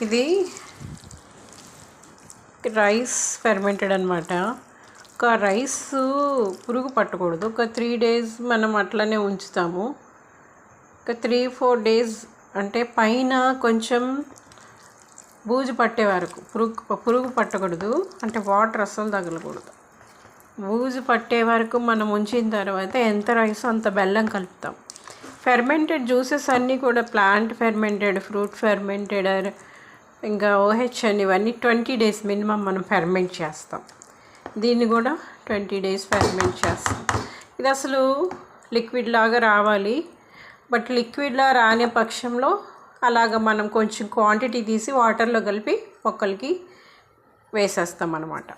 ఇది rice fermented అనమాట. ఒక రైస్ పురుగు పట్టకూడదు. ఒక 3 days మనం అట్లనే ఉంచుతాము. ఒక 3-4 days అంటే పైన కొంచెం బూజు పట్టే వరకు, పురుగు పట్టకూడదు అంటే వాటర్ అస్సలు తగలకూడదు. బూజు పట్టే వరకు మనం ఉంచిన తర్వాత ఎంత రైస్ అంత బెల్లం కలుపుతాం. ఫెర్మెంటెడ్ జ్యూసెస్ అన్నీ కూడా ప్లాంట్ ఫెర్మెంటెడ్, ఫ్రూట్ ఫెర్మెంటెడ్, ఇంకా OH అని ఇవన్నీ 20 days మినిమం మనం ఫెర్మెంట్ చేస్తాం. దీన్ని కూడా 20 days ఫెర్మెంట్ చేస్తాం. ఇది అసలు లిక్విడ్ లాగా రావాలి. బట్ లిక్విడ్లా రాని పక్షంలో అలాగ మనం కొంచెం క్వాంటిటీ తీసి వాటర్లో కలిపి మొక్కలకి వేసేస్తాం అన్నమాట.